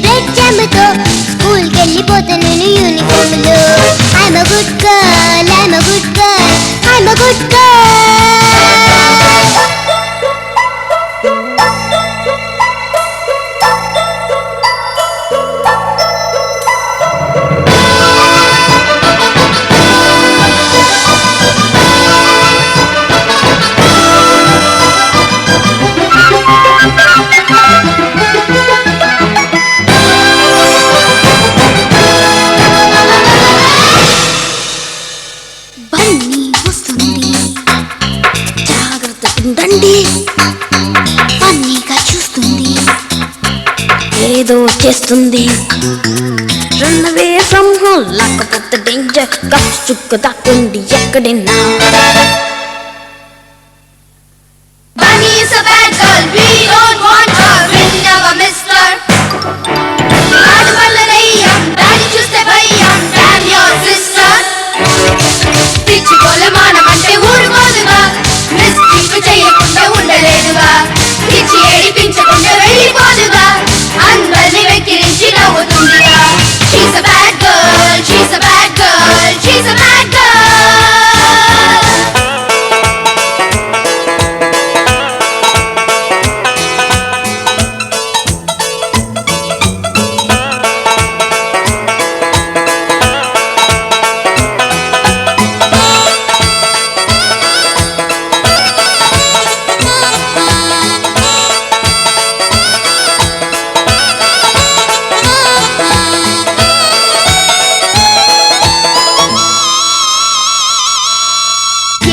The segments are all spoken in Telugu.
బ్రెడ్ జామ్తో స్కూల్కి వెళ్ళిపోతాను యూనిఫామ్లో. I'm a good girl, I'm a good girl, I'm a good girl. ఫన్నీగా చూస్తుంది, ఏదో చేస్తుంది. రన్ అవే ఫ్రమ్ హోమ్ లేకపోతే డేంజర్, కప్పు చుక్క దాక్కుంది ఎక్కడైనా. Bunny is a bad girl, we don't want her, we'll never miss her. ఆడవల్లరయ్యం, దాన్ని చూస్తే భయం, damn your sister. పిచ్చి కొలమానమంటే ఊరుకోదుగా, మిస్టేక్ చేయకుండా ఉండలేదుగా, పిచ్చి ఏడిపించకుండా వెళ్ళిపోదుగా, అందరిని వెక్కిరించి నవ్వుతుందిగా. She's a bad girl, she's a bad girl, she's a bad girl.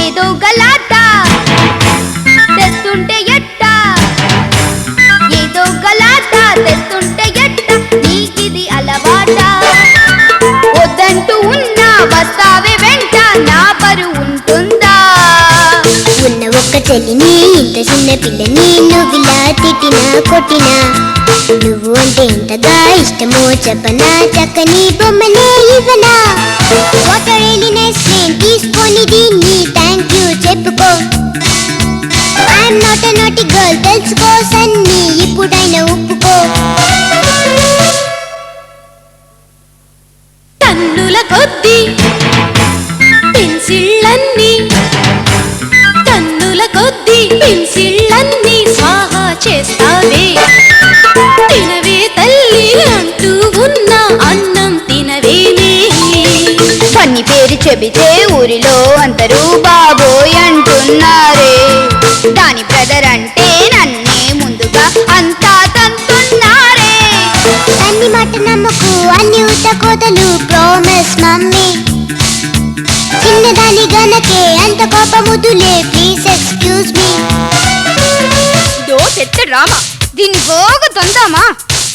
ఏదో గలాట తెస్తుంటే ఎట్ట, ఏదో గలాట తెస్తుంటే ఎట్ట, నీకిది అలవాట. వద్దంటూ ఉన్నా వస్తావే వెంట, నా పరువు ఉంటుందా? ఉన్న ఒక్క చెల్లిని, ఇంత చిన్న పిల్లని నువ్విలా తిట్టినా కొట్టినా, నువ్వు అంటే ఎంతగా ఇష్టమో చెప్పనా, చక్కని బొమ్మనే ఇవ్వనా. ఒక రియలీ నైస్ ఫ్రెండ్ తీసుకొని దీన్ని థ్యాంక్ యూ చెప్పుకో. ఐఎమ్ నాట్ ఎ నాటి గర్ల్ తెలుసుకో, సన్ని ఇప్పుడైనా ఒప్పుకో. టన్నుల కొద్ది పెన్సిళ్ళన్నీ, టన్నుల కొద్ది పెన్సిళ్ళన్నీ స్వాహా చేస్తావే. తినవే తల్లి అంటూ ఉన్న అన్నం తినవేనే. పన్ని పేరు చెబితే ఊరిలో అందరూ బాబోయ్ అంటున్నారే, దాని బ్రదర్ అంటే నన్నే ముందుగా అంతా తంతున్నారే. తన్ని మాట నమ్మకు, అన్ని ఉత్త కోతలు, ప్రామిస్ మమ్మీ. చిన్నదాని గనకే అంత కోపముదులే, ప్లీజ్ ఎక్స్క్యూజ్ మీ. దో పెద్ద డ్రామా, దీన్ని బాగా తందామా.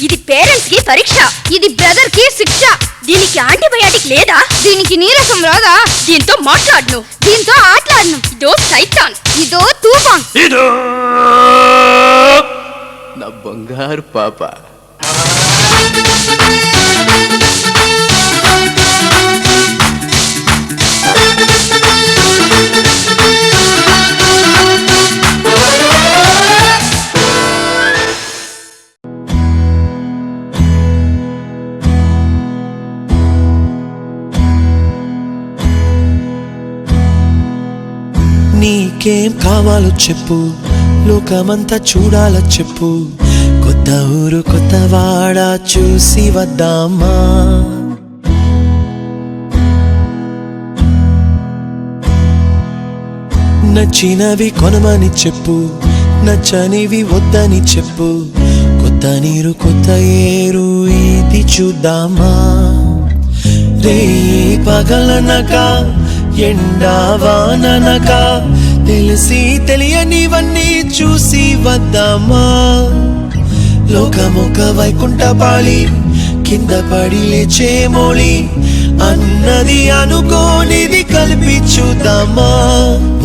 ఇది పేరెంట్స్ కి పరీక్ష, ఇది బ్రదర్ కి శిక్ష. దీనికి యాంటీబయాటిక్ లేదా? దీనికి నీరసం రాదా? దీంతో మాట్లాడను, దీంతో ఆటలాడను. ఇదో సైతాన్, ఇదో తూఫాన్, ఇదో నా బంగారు పాప. నీకేం కావాలో చెప్పు, లోకమంతా చూడాలో చెప్పు, కొత్త ఊరు కొత్త వాడ చూసి వద్దామా. నచ్చినవి కొనమని చెప్పు, నచ్చనివి వద్దని చెప్పు, కొత్త నీరు కొత్త ఏరు ఇది చూద్దామా. రే పగలనక ఎండావాననక తెలిసి తెలియనివన్నీ చూసి వద్దామా. లోకమొక వైకుంఠపాళి, కింద పడి లేచే మోళి, అన్నది అనుకోనిది కలిపి చూద్దామా.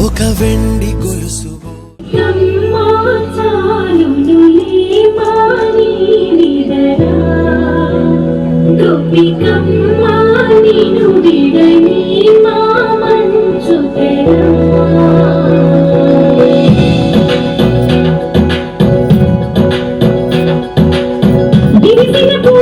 ఒక వెండి గొలుసు Singapore.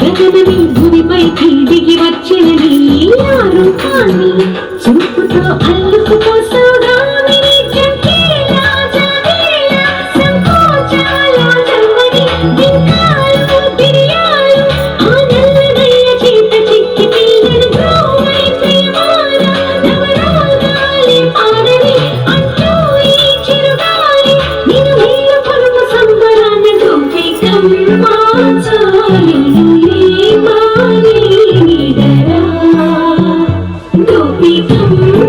గగనమే భూమిపైకి దిగి వచ్చినని ఆ రూపాన్ని చూపుతో అల్లుకుపోసాగామిని చంకేలా జాగేలా సంకోచాల జన్మని దింకాలు తిరియాలు ఆ నల్లనయ్య చేత చిక్కి పిల్లని గోవై ప్రియమాన నవరాగాలి పాడని అంటూ ఈ చిరుగాలి నిన్ను వీలు కొలుపు సంబరాన గోపికమ్మ చాలులే మాని నిదరా గోపికమ్మ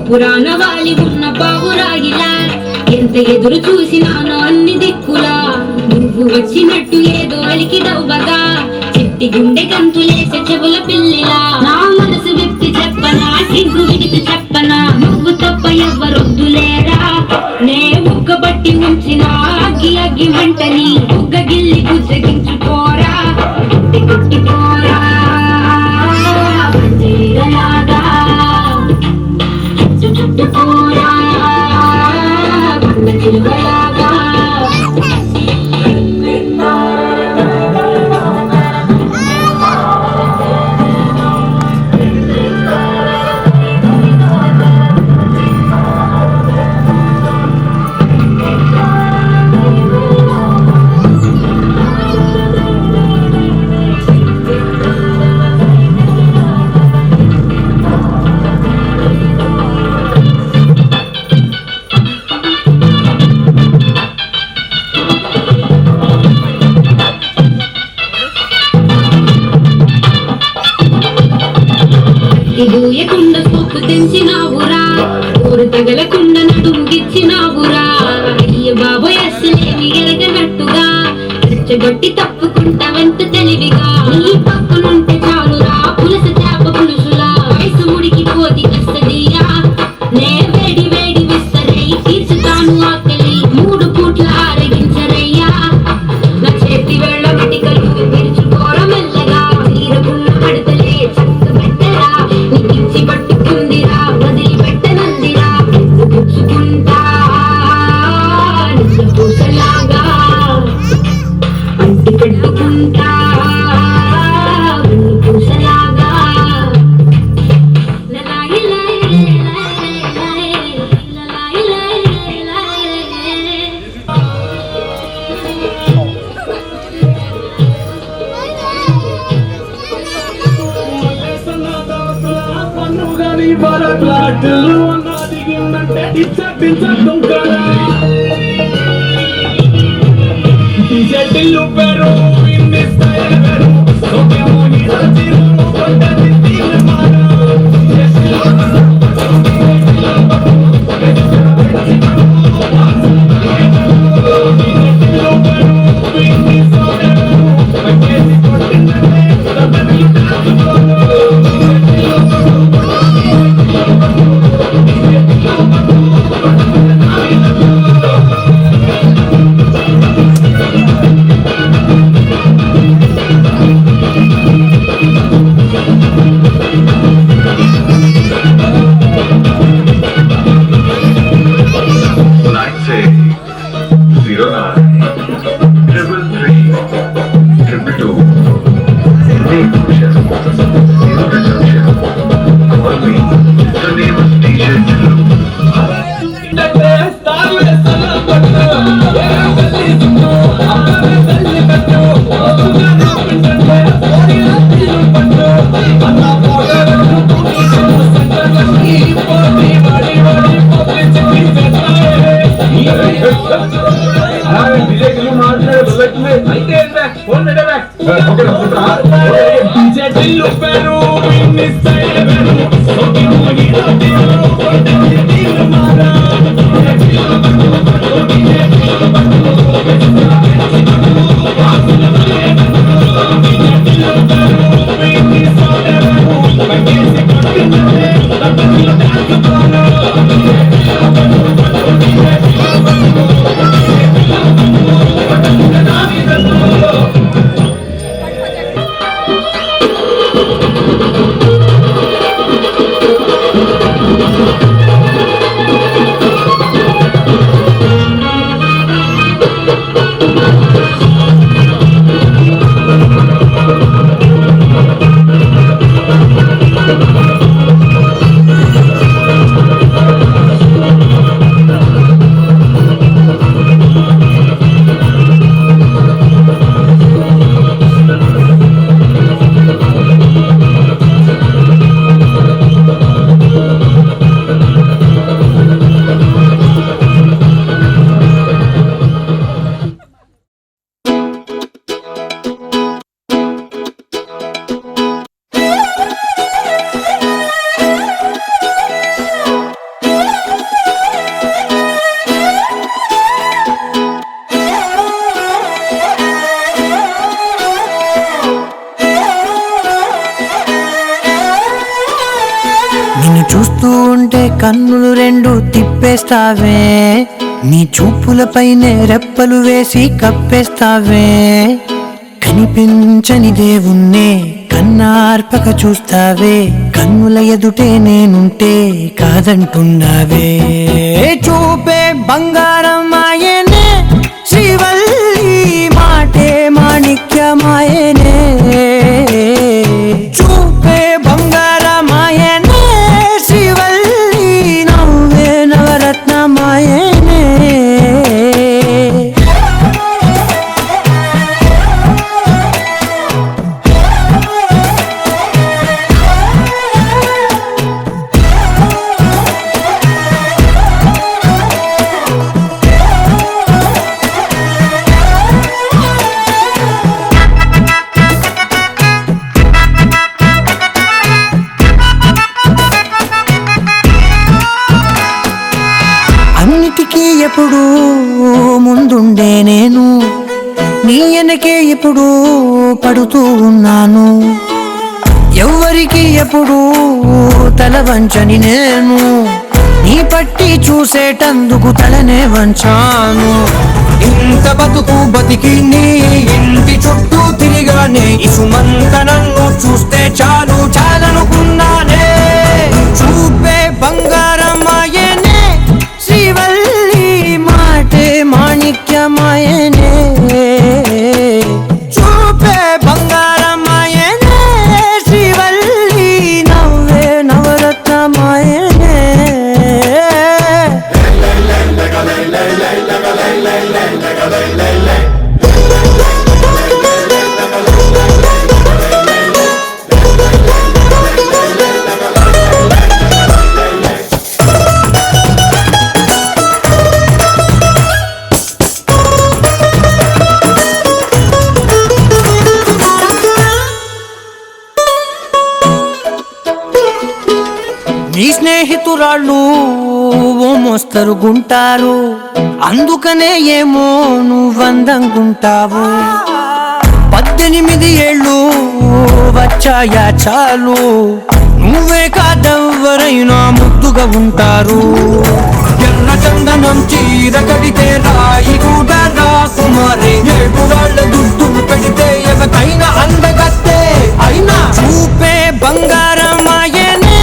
పురాణ వాలి ఉన్న బావురాగిలా ఎంత ఎదురు చూసినానో అన్ని దిక్కులా నువ్వు వచ్చినట్టు ఏదో అలికి దవ్వగా చెట్టి గుండె కంతులేసే చెవుల పిల్లిలా నా మనసు వ్యక్తి చెప్పనా సిగ్గు విడిచి చెప్పనా నువ్వు తప్ప ఎవ్వరొద్దులేరా నే ఉగ్గబట్టి ఉంచిన అగ్గి అగ్గి మంటని ఉగ్గగిల్లి గుజ్జగించుకోరా గుట్టి గుట్టిపోరా పంజీరలాగా చుట్టు చుట్టుకోరా బండ చిలువలాగా దూయకుండా సొప్పు తెంచినావురా ఊరు తగలకుండా నడుము గిచ్చినావురా అయ్య బాబోయ్ అస్సలేమి ఎరగనట్టుగా రెచ్చగొట్టి తప్పుకుంటావంత తెలివిగా నీ పక్కనుంటే చాలురా పులస చేప పులుసులా వయసు ముడికి పోతి కస్తదియా నే వేడి వేడి విస్తరై తీర్చుతాను ఆకలి 3 పూట్ల ఆరగించరయ్యా నా చేతి వేళ్ళ మటికలు తెరుచుకోర మెల్లగా తీరకున్న పడతలే చక్క పెట్టరా నీకిచ్చి పట్టుకుందిరా వదిలి పెట్టనందిరా పుచ్చుకుంటా నిన్న పూసలాగా అంటి పెట్టుకుంటా వెన్ను పూసలాగా లలాయి లాయి లాయి లాయి లలాయి లాయి లాయి చూస్తూ ఉంటే కన్నులు రెండు తిప్పేస్తావే, నీ చూపులపైనే రెప్పలు వేసి కప్పేస్తావే. కనిపించని దేవుణ్ణే కన్నార్పక చూస్తావే, కన్నుల ఎదుటే నేనుంటే కాదంటున్నావే. చూపే బంగారం ఆయనే శ్రీవల్లి, మాటే మాణిక్యమాయనే. చూపే బంగారమాయనే శ్రీవల్లి, నవ్వే నవరత్నమాయనే. అన్నిటికీ ఎప్పుడు ముందుండే నేను, నీ వెనకే ఎప్పుడు పడుతూ ఉన్నాను. ఎవ్వరికి ఎప్పుడు తల వంచని నేను, నీ పట్టి చూసేటందుకు తలనే వంచాను. ఇంత బతుకు బతికి నీ ఇంటి చుట్టూ తిరిగానే, ఇసుమంత నన్ను చూస్తే చాలు చాలనుకున్నానే. చూపే బంగారమాయనే శ్రీవల్లి, మాటే మాణిక్యమాయనే. చూపే బంగారమాయనే శ్రీవల్లి, నవ్వే నవరత్నమాయనే. నీ స్నేహితురాళ్ళు ఓ మోస్తరుగుంటారు, అందుకనే ఏమో నువ్వందంగుంటావు. 18 ఏళ్ళు వచ్చాయా చాలు, నువ్వే కాదెవ్వరైనా ముద్దుగా ఉంటారు. ఎర్ర చందనం చీర కడితే రాయి కూడా రాకుమారే, 7 రాళ్ళ దుద్దులు పెడితే ఎవరైనా అందగత్తే. అయినా చూపే బంగారమాయనే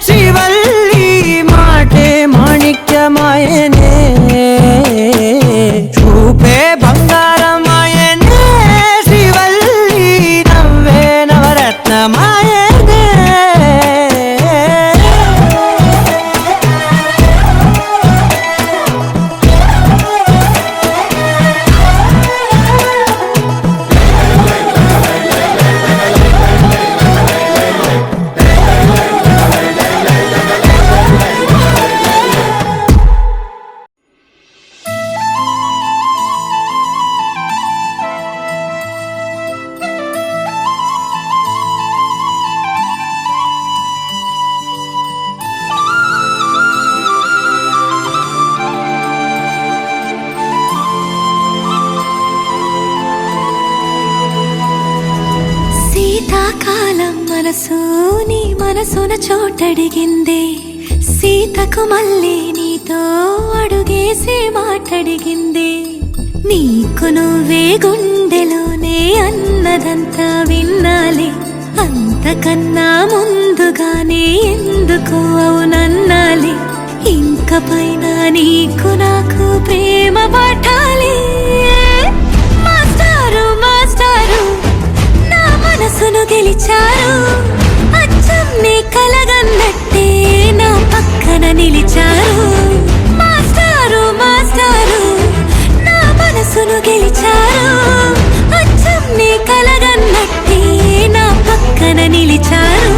శ్రీవల్లి, మాటే మాణిక్యమాయనే. చూపే బంగారమాయనే శ్రీవల్లి, నవ్వే నవరత్నమాయనే. శీతాకాలం మనసు నీ మనసున చోటడిగిందే, సీతకు మళ్ళీ నీతో అడుగేసి మాటడిగిందే. నీకు నువ్వే గుండెలోనే అన్నదంతా విన్నాలే, అంతకన్నా ముందుగానే ఎందుకు అవునన్నాలే. ఇంక పైన నీకు నాకు ప్రేమ పాఠాలే. మాస్టారు మాస్టారు నా మనసును గెలిచారు, అచ్చం నీ కలగన్నట్టే నా పక్కన నిలిచారు. మాస్టారు మాస్టారు నా మనసును గెలిచారు, అచ్చం నీ కలగన్నట్టే నా పక్కన నిలిచారు.